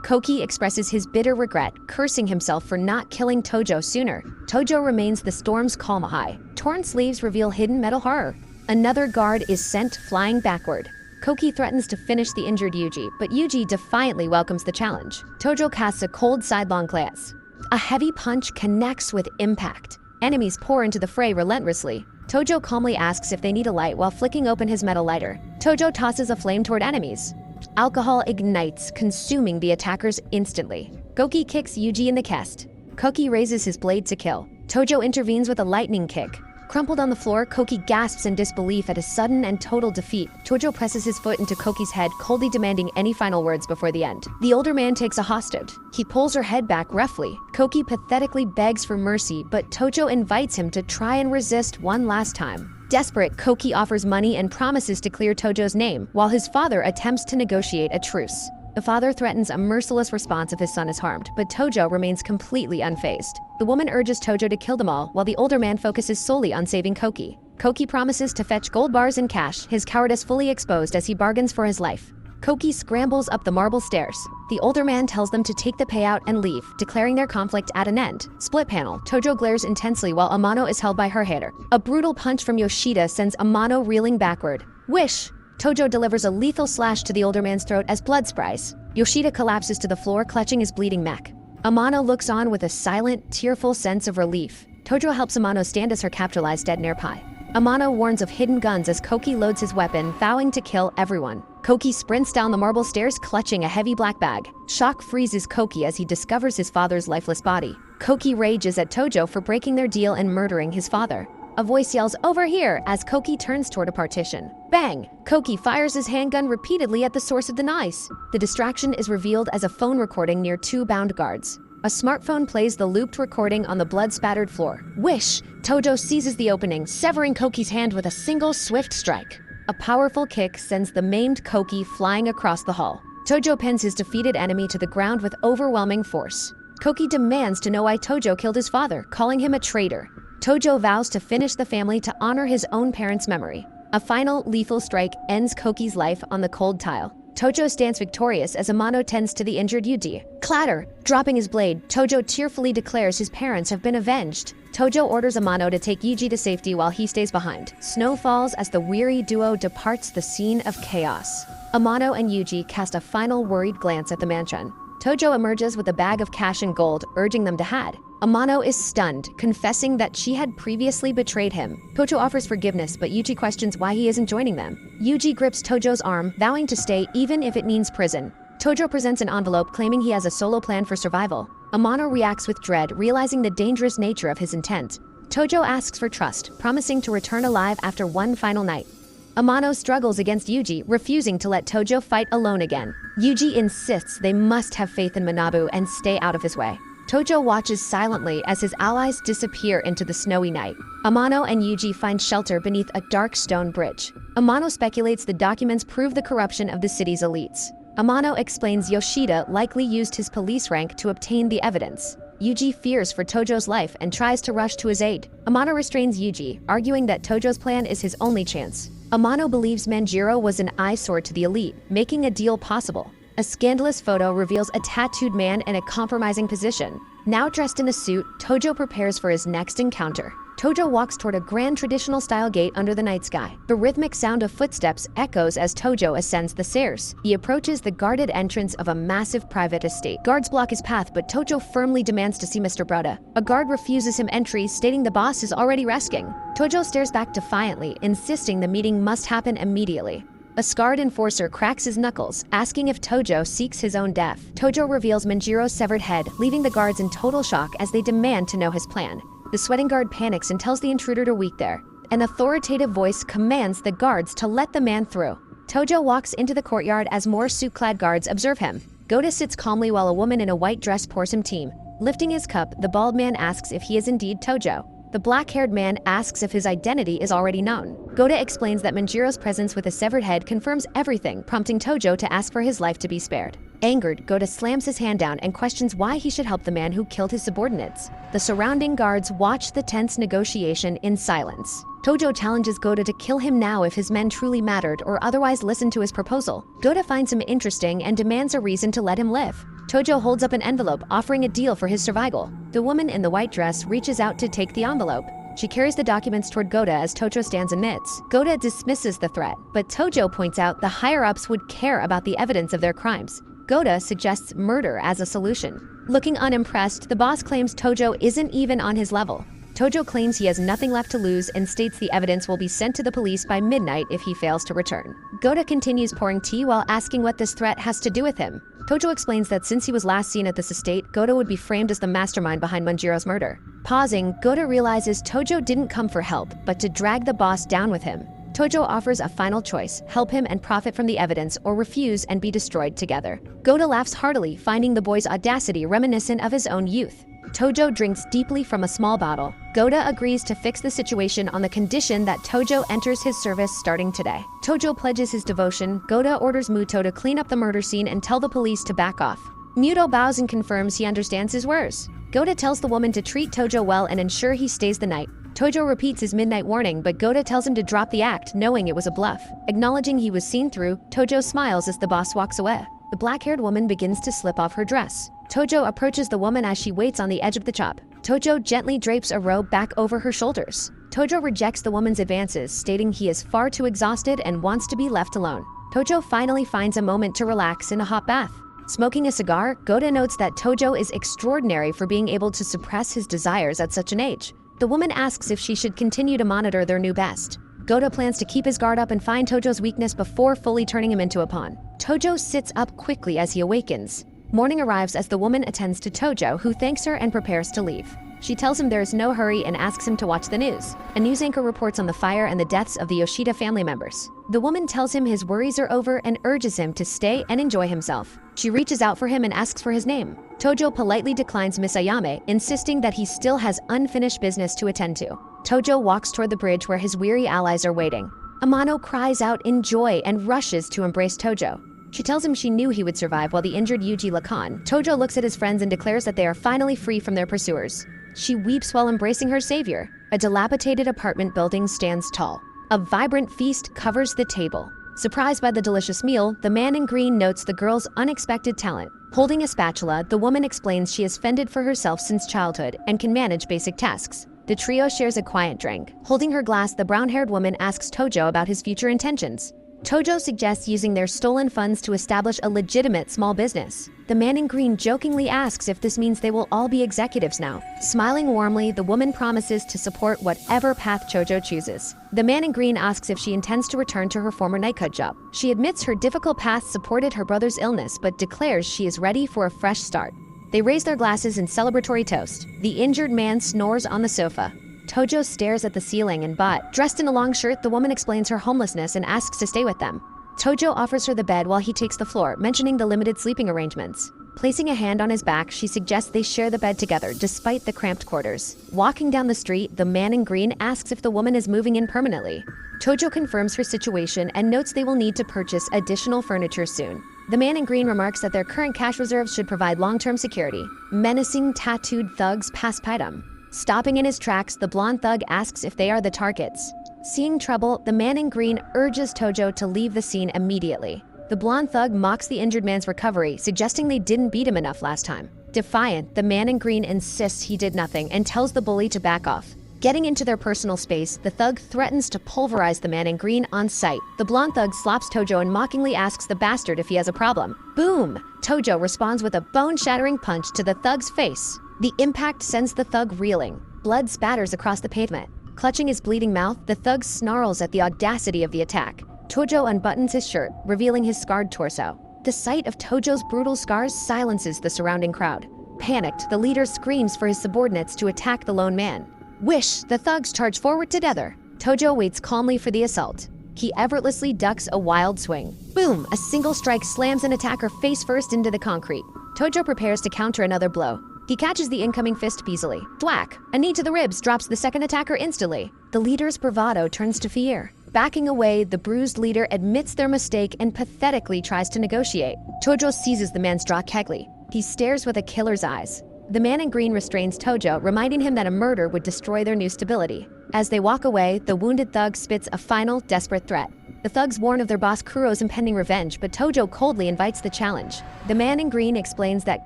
Koki expresses his bitter regret, cursing himself for not killing Tojo sooner. Tojo remains the storm's calm high. Torn sleeves reveal hidden metal horror. Another guard is sent flying backward. Koki threatens to finish the injured Yuji, but Yuji defiantly welcomes the challenge. Tojo casts a cold sidelong glance. A heavy punch connects with impact. Enemies pour into the fray relentlessly. Tojo calmly asks if they need a light while flicking open his metal lighter. Tojo tosses a flame toward enemies. Alcohol ignites, consuming the attackers instantly. Koki kicks Yuji in the chest. Koki raises his blade to kill. Tojo intervenes with a lightning kick. Crumpled on the floor, Koki gasps in disbelief at his sudden and total defeat. Tojo presses his foot into Koki's head, coldly demanding any final words before the end. The older man takes a hostage. He pulls her head back roughly. Koki pathetically begs for mercy, but Tojo invites him to try and resist one last time. Desperate, Koki offers money and promises to clear Tojo's name, while his father attempts to negotiate a truce. The father threatens a merciless response if his son is harmed, but Tojo remains completely unfazed. The woman urges Tojo to kill them all, while the older man focuses solely on saving Koki. Koki promises to fetch gold bars and cash, his cowardice fully exposed as he bargains for his life. Koki scrambles up the marble stairs. The older man tells them to take the payout and leave, declaring their conflict at an end. Split panel. Tojo glares intensely while Amano is held by her hater. A brutal punch from Yoshida sends Amano reeling backward. Wish! Tojo delivers a lethal slash to the older man's throat as blood sprays. Yoshida collapses to the floor, clutching his bleeding neck. Amano looks on with a silent, tearful sense of relief. Tojo helps Amano stand as her captor lies dead nearby. Amano warns of hidden guns as Koki loads his weapon, vowing to kill everyone. Koki sprints down the marble stairs, clutching a heavy black bag. Shock freezes Koki as he discovers his father's lifeless body. Koki rages at Tojo for breaking their deal and murdering his father. A voice yells, "Over here!" as Koki turns toward a partition. Bang! Koki fires his handgun repeatedly at the source of the noise. The distraction is revealed as a phone recording near two bound guards. A smartphone plays the looped recording on the blood-spattered floor. Wish! Tojo seizes the opening, severing Koki's hand with a single swift strike. A powerful kick sends the maimed Koki flying across the hall. Tojo pins his defeated enemy to the ground with overwhelming force. Koki demands to know why Tojo killed his father, calling him a traitor. Tojo vows to finish the family to honor his own parents' memory. A final lethal strike ends Koki's life on the cold tile. Tojo stands victorious as Amano tends to the injured Yuji. Clatter! Dropping his blade, Tojo tearfully declares his parents have been avenged. Tojo orders Amano to take Yuji to safety while he stays behind. Snow falls as the weary duo departs the scene of chaos. Amano and Yuji cast a final worried glance at the mansion. Tojo emerges with a bag of cash and gold, urging them to head. Amano is stunned, confessing that she had previously betrayed him. Tojo offers forgiveness, but Yuji questions why he isn't joining them. Yuji grips Tojo's arm, vowing to stay even if it means prison. Tojo presents an envelope claiming he has a solo plan for survival. Amano reacts with dread, realizing the dangerous nature of his intent. Tojo asks for trust, promising to return alive after one final night. Amano struggles against Yuji, refusing to let Tojo fight alone again. Yuji insists they must have faith in Manabu and stay out of his way. Tojo watches silently as his allies disappear into the snowy night. Amano and Yuji find shelter beneath a dark stone bridge. Amano speculates the documents prove the corruption of the city's elites. Amano explains Yoshida likely used his police rank to obtain the evidence. Yuji fears for Tojo's life and tries to rush to his aid. Amano restrains Yuji, arguing that Tojo's plan is his only chance. Amano believes Manjiro was an eyesore to the elite, making a deal possible. A scandalous photo reveals a tattooed man in a compromising position. Now dressed in a suit, Tojo prepares for his next encounter. Tojo walks toward a grand traditional-style gate under the night sky. The rhythmic sound of footsteps echoes as Tojo ascends the stairs. He approaches the guarded entrance of a massive private estate. Guards block his path, but Tojo firmly demands to see Mr. Broda. A guard refuses him entry, stating the boss is already resting. Tojo stares back defiantly, insisting the meeting must happen immediately. A scarred enforcer cracks his knuckles, asking if Tojo seeks his own death. Tojo reveals Manjiro's severed head, leaving the guards in total shock as they demand to know his plan. The sweating guard panics and tells the intruder to wait there. An authoritative voice commands the guards to let the man through. Tojo walks into the courtyard as more suit-clad guards observe him. Goda sits calmly while a woman in a white dress pours him tea. Lifting his cup, the bald man asks if he is indeed Tojo. The black-haired man asks if his identity is already known. Goda explains that Manjiro's presence with a severed head confirms everything, prompting Tojo to ask for his life to be spared. Angered, Goda slams his hand down and questions why he should help the man who killed his subordinates. The surrounding guards watch the tense negotiation in silence. Tojo challenges Goda to kill him now if his men truly mattered or otherwise listen to his proposal. Goda finds him interesting and demands a reason to let him live. Tojo holds up an envelope offering a deal for his survival. The woman in the white dress reaches out to take the envelope. She carries the documents toward Goda as Tojo stands and knits. Goda dismisses the threat, but Tojo points out the higher-ups would care about the evidence of their crimes. Goda suggests murder as a solution. Looking unimpressed, the boss claims Tojo isn't even on his level. Tojo claims he has nothing left to lose and states the evidence will be sent to the police by midnight if he fails to return. Goda continues pouring tea while asking what this threat has to do with him. Tojo explains that since he was last seen at this estate, Goda would be framed as the mastermind behind Manjiro's murder. Pausing, Goda realizes Tojo didn't come for help, but to drag the boss down with him. Tojo offers a final choice, help him and profit from the evidence or refuse and be destroyed together. Goda laughs heartily, finding the boy's audacity reminiscent of his own youth. Tojo drinks deeply from a small bottle. Goda agrees to fix the situation on the condition that Tojo enters his service starting today. Tojo pledges his devotion. Goda orders Muto to clean up the murder scene and tell the police to back off. Muto bows and confirms he understands his words. Goda tells the woman to treat Tojo well and ensure he stays the night. Tojo repeats his midnight warning, but Goda tells him to drop the act, knowing it was a bluff. Acknowledging he was seen through, Tojo smiles as the boss walks away. The black-haired woman begins to slip off her dress. Tojo approaches the woman as she waits on the edge of the chop. Tojo gently drapes a robe back over her shoulders. Tojo rejects the woman's advances, stating he is far too exhausted and wants to be left alone. Tojo finally finds a moment to relax in a hot bath. Smoking a cigar, Goda notes that Tojo is extraordinary for being able to suppress his desires at such an age. The woman asks if she should continue to monitor their new best. Goda plans to keep his guard up and find Tojo's weakness before fully turning him into a pawn. Tojo sits up quickly as he awakens. Morning arrives as the woman attends to Tojo, who thanks her and prepares to leave. She tells him there is no hurry and asks him to watch the news. A news anchor reports on the fire and the deaths of the Yoshida family members. The woman tells him his worries are over and urges him to stay and enjoy himself. She reaches out for him and asks for his name. Tojo politely declines Miss Ayame, insisting that he still has unfinished business to attend to. Tojo walks toward the bridge where his weary allies are waiting. Amano cries out in joy and rushes to embrace Tojo. She tells him she knew he would survive while the injured Yuji Lakan. Tojo looks at his friends and declares that they are finally free from their pursuers. She weeps while embracing her savior. A dilapidated apartment building stands tall. A vibrant feast covers the table. Surprised by the delicious meal, the man in green notes the girl's unexpected talent. Holding a spatula, the woman explains she has fended for herself since childhood and can manage basic tasks. The trio shares a quiet drink. Holding her glass, the brown-haired woman asks Tojo about his future intentions. Tojo suggests using their stolen funds to establish a legitimate small business. The man in green jokingly asks if this means they will all be executives now. Smiling warmly, the woman promises to support whatever path Tojo chooses. The man in green asks if she intends to return to her former nightclub job. She admits her difficult past supported her brother's illness, but declares she is ready for a fresh start. They raise their glasses in celebratory toast. The injured man snores on the sofa. Tojo stares at the ceiling and but, dressed in a long shirt, the woman explains her homelessness and asks to stay with them. Tojo offers her the bed while he takes the floor, mentioning the limited sleeping arrangements. Placing a hand on his back, she suggests they share the bed together, despite the cramped quarters. Walking down the street, the man in green asks if the woman is moving in permanently. Tojo confirms her situation and notes they will need to purchase additional furniture soon. The man in green remarks that their current cash reserves should provide long-term security. Menacing tattooed thugs pass by them. Stopping in his tracks, the blonde thug asks if they are the targets. Seeing trouble, the man in green urges Tojo to leave the scene immediately. The blonde thug mocks the injured man's recovery, suggesting they didn't beat him enough last time. Defiant, the man in green insists he did nothing and tells the bully to back off. Getting into their personal space, the thug threatens to pulverize the man in green on sight. The blonde thug slaps Tojo and mockingly asks the bastard if he has a problem. Boom! Tojo responds with a bone-shattering punch to the thug's face. The impact sends the thug reeling. Blood spatters across the pavement. Clutching his bleeding mouth, the thug snarls at the audacity of the attack. Tojo unbuttons his shirt, revealing his scarred torso. The sight of Tojo's brutal scars silences the surrounding crowd. Panicked, the leader screams for his subordinates to attack the lone man. Whish, the thugs charge forward together. Tojo waits calmly for the assault. He effortlessly ducks a wild swing. Boom, a single strike slams an attacker face first into the concrete. Tojo prepares to counter another blow. He catches the incoming fist easily. Thwack! A knee to the ribs drops the second attacker instantly. The leader's bravado turns to fear. Backing away, the bruised leader admits their mistake and pathetically tries to negotiate. Tojo seizes the man's jaw kegly. He stares with a killer's eyes. The man in green restrains Tojo, reminding him that a murder would destroy their new stability. As they walk away, the wounded thug spits a final, desperate threat. The thugs warn of their boss Kuro's impending revenge, but Tojo coldly invites the challenge. The man in green explains that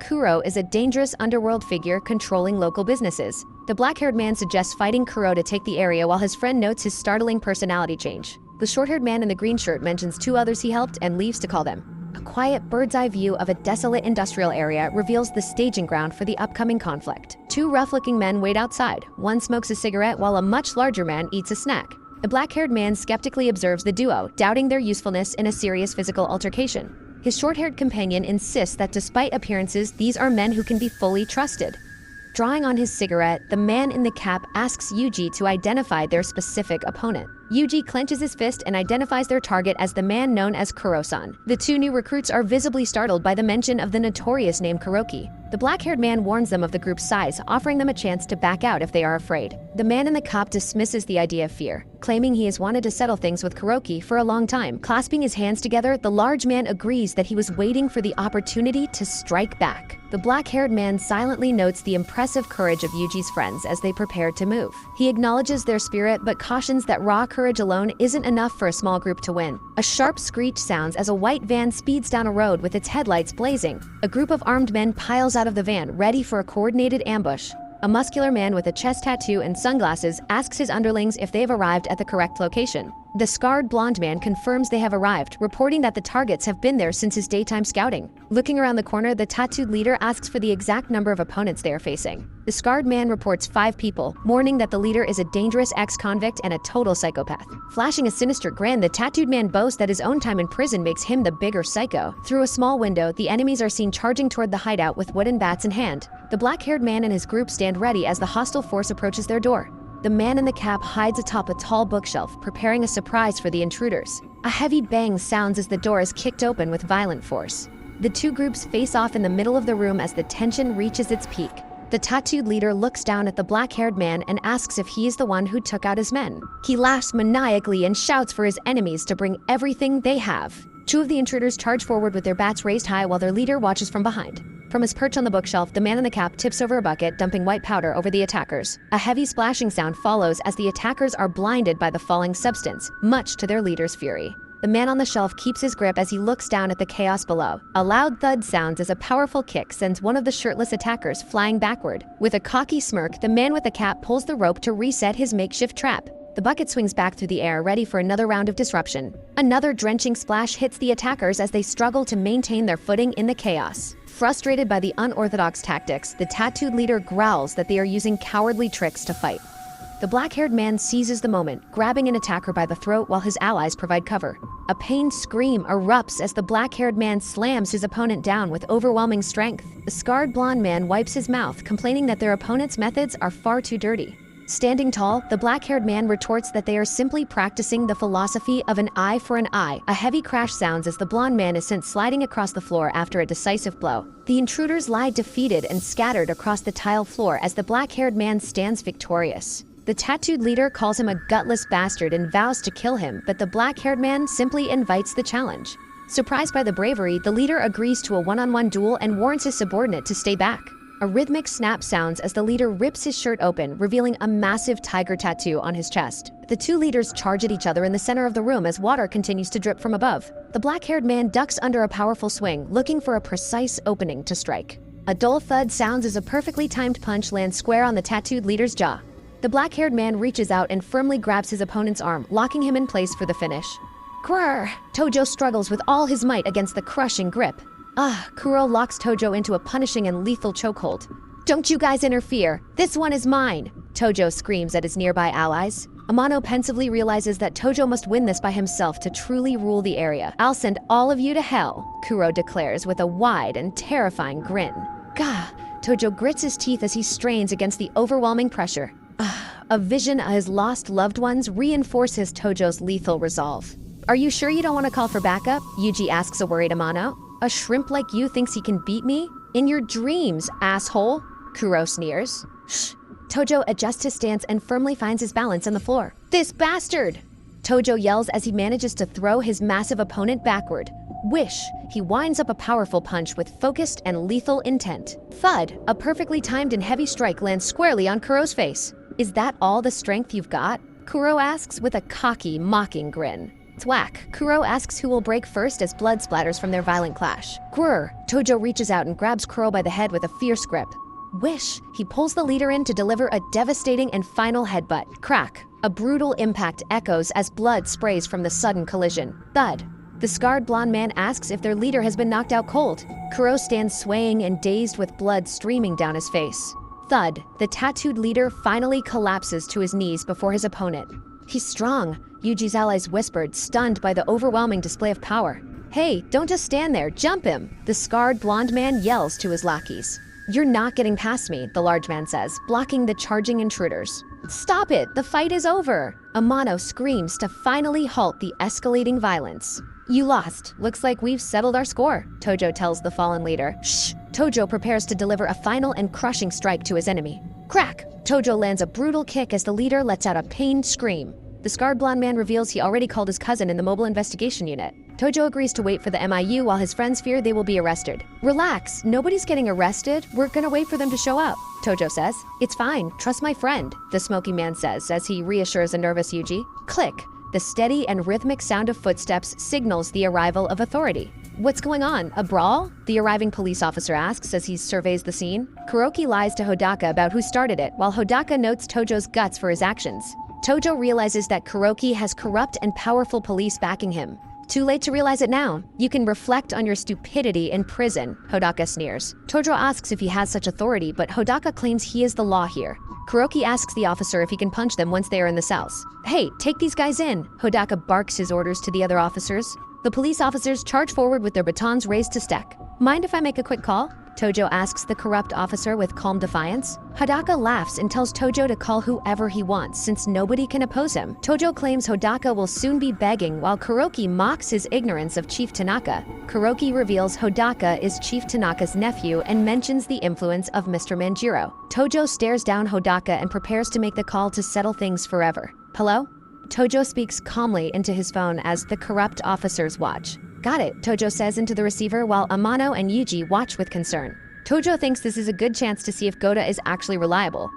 Kuro is a dangerous underworld figure controlling local businesses. The black-haired man suggests fighting Kuro to take the area while his friend notes his startling personality change. The short-haired man in the green shirt mentions 2 others he helped and leaves to call them. A quiet bird's-eye view of a desolate industrial area reveals the staging ground for the upcoming conflict. 2 rough-looking men wait outside. One smokes a cigarette while a much larger man eats a snack. The black-haired man skeptically observes the duo, doubting their usefulness in a serious physical altercation. His short-haired companion insists that despite appearances, these are men who can be fully trusted. Drawing on his cigarette, the man in the cap asks Yuji to identify their specific opponent. Yuji clenches his fist and identifies their target as the man known as Kuro-san. The 2 new recruits are visibly startled by the mention of the notorious name Kuroki. The black-haired man warns them of the group's size, offering them a chance to back out if they are afraid. The man in the cap dismisses the idea of fear, claiming he has wanted to settle things with Kuroki for a long time. Clasping his hands together, the large man agrees that he was waiting for the opportunity to strike back. The black-haired man silently notes the impressive courage of Yuji's friends as they prepare to move. He acknowledges their spirit but cautions that raw courage alone isn't enough for a small group to win. A sharp screech sounds as a white van speeds down a road with its headlights blazing. A group of armed men piles out of the van, ready for a coordinated ambush. A muscular man with a chest tattoo and sunglasses asks his underlings if they have arrived at the correct location. The scarred blonde man confirms they have arrived, reporting that the targets have been there since his daytime scouting. Looking around the corner, the tattooed leader asks for the exact number of opponents they are facing. The scarred man reports 5 people, warning that the leader is a dangerous ex-convict and a total psychopath. Flashing a sinister grin, the tattooed man boasts that his own time in prison makes him the bigger psycho. Through a small window, the enemies are seen charging toward the hideout with wooden bats in hand. The black-haired man and his group stand ready as the hostile force approaches their door. The man in the cap hides atop a tall bookshelf, preparing a surprise for the intruders. A heavy bang sounds as the door is kicked open with violent force. The 2 groups face off in the middle of the room as the tension reaches its peak. The tattooed leader looks down at the black-haired man and asks if he is the one who took out his men. He laughs maniacally and shouts for his enemies to bring everything they have. 2 of the intruders charge forward with their bats raised high while their leader watches from behind. From his perch on the bookshelf, the man in the cap tips over a bucket, dumping white powder over the attackers. A heavy splashing sound follows as the attackers are blinded by the falling substance, much to their leader's fury. The man on the shelf keeps his grip as he looks down at the chaos below. A loud thud sounds as a powerful kick sends one of the shirtless attackers flying backward. With a cocky smirk, the man with the cap pulls the rope to reset his makeshift trap. The bucket swings back through the air, ready for another round of disruption. Another drenching splash hits the attackers as they struggle to maintain their footing in the chaos. Frustrated by the unorthodox tactics, the tattooed leader growls that they are using cowardly tricks to fight. The black-haired man seizes the moment, grabbing an attacker by the throat while his allies provide cover. A pained scream erupts as the black-haired man slams his opponent down with overwhelming strength. The scarred blonde man wipes his mouth, complaining that their opponent's methods are far too dirty. Standing tall, the black-haired man retorts that they are simply practicing the philosophy of an eye for an eye. A heavy crash sounds as the blonde man is sent sliding across the floor after a decisive blow. The intruders lie defeated and scattered across the tile floor as the black-haired man stands victorious. The tattooed leader calls him a gutless bastard and vows to kill him, but the black-haired man simply invites the challenge. Surprised by the bravery, the leader agrees to a one-on-one duel and warns his subordinate to stay back. A rhythmic snap sounds as the leader rips his shirt open, revealing a massive tiger tattoo on his chest. The 2 leaders charge at each other in the center of the room as water continues to drip from above. The black-haired man ducks under a powerful swing, looking for a precise opening to strike. A dull thud sounds as a perfectly timed punch lands square on the tattooed leader's jaw. The black-haired man reaches out and firmly grabs his opponent's arm, locking him in place for the finish. Grrr! Tojo struggles with all his might against the crushing grip. Kuro locks Tojo into a punishing and lethal chokehold. Don't you guys interfere! This one is mine! Tojo screams at his nearby allies. Amano pensively realizes that Tojo must win this by himself to truly rule the area. I'll send all of you to hell, Kuro declares with a wide and terrifying grin. Gah! Tojo grits his teeth as he strains against the overwhelming pressure. A vision of his lost loved ones reinforces Tojo's lethal resolve. Are you sure you don't want to call for backup? Yuji asks a worried Amano. A shrimp like you thinks he can beat me? In your dreams, asshole! Kuro sneers. Shh! Tojo adjusts his stance and firmly finds his balance on the floor. This bastard! Tojo yells as he manages to throw his massive opponent backward. Wish! He winds up a powerful punch with focused and lethal intent. Thud! A perfectly timed and heavy strike lands squarely on Kuro's face. Is that all the strength you've got? Kuro asks with a cocky, mocking grin. Thwack! Kuro asks who will break first as blood splatters from their violent clash. Grr! Tojo reaches out and grabs Kuro by the head with a fierce grip. Wish! He pulls the leader in to deliver a devastating and final headbutt. Crack! A brutal impact echoes as blood sprays from the sudden collision. Thud! The scarred blonde man asks if their leader has been knocked out cold. Kuro stands swaying and dazed with blood streaming down his face. Thud! The tattooed leader finally collapses to his knees before his opponent. He's strong, Yuji's allies whispered, stunned by the overwhelming display of power. Hey, don't just stand there, jump him! The scarred blonde man yells to his lackeys. You're not getting past me, the large man says, blocking the charging intruders. Stop it, the fight is over! Amano screams to finally halt the escalating violence. You lost. Looks like we've settled our score, Tojo tells the fallen leader. Shh! Tojo prepares to deliver a final and crushing strike to his enemy. Crack! Tojo lands a brutal kick as the leader lets out a pained scream. The scarred blonde man reveals he already called his cousin in the mobile investigation unit. Tojo agrees to wait for the MIU while his friends fear they will be arrested. Relax, nobody's getting arrested. We're gonna wait for them to show up, Tojo says. It's fine, trust my friend, the smoky man says as he reassures a nervous Yuji. Click! The steady and rhythmic sound of footsteps signals the arrival of authority. What's going on? A brawl? The arriving police officer asks as he surveys the scene. Kuroki lies to Hodaka about who started it, while Hodaka notes Tojo's guts for his actions. Tojo realizes that Kuroki has corrupt and powerful police backing him. Too late to realize it now. You can reflect on your stupidity in prison, Hodaka sneers. Tojo asks if he has such authority, but Hodaka claims he is the law here. Kuroki asks the officer if he can punch them once they are in the cells. Hey, take these guys in! Hodaka barks his orders to the other officers. The police officers charge forward with their batons raised to stack. Mind if I make a quick call? Tojo asks the corrupt officer with calm defiance. Hodaka laughs and tells Tojo to call whoever he wants since nobody can oppose him. Tojo claims Hodaka will soon be begging while Kuroki mocks his ignorance of Chief Tanaka. Kuroki reveals Hodaka is Chief Tanaka's nephew and mentions the influence of Mr. Manjiro. Tojo stares down Hodaka and prepares to make the call to settle things forever. Hello? Tojo speaks calmly into his phone as the corrupt officers watch. Got it, Tojo says into the receiver while Amano and Yuji watch with concern. Tojo thinks this is a good chance to see if Goda is actually reliable.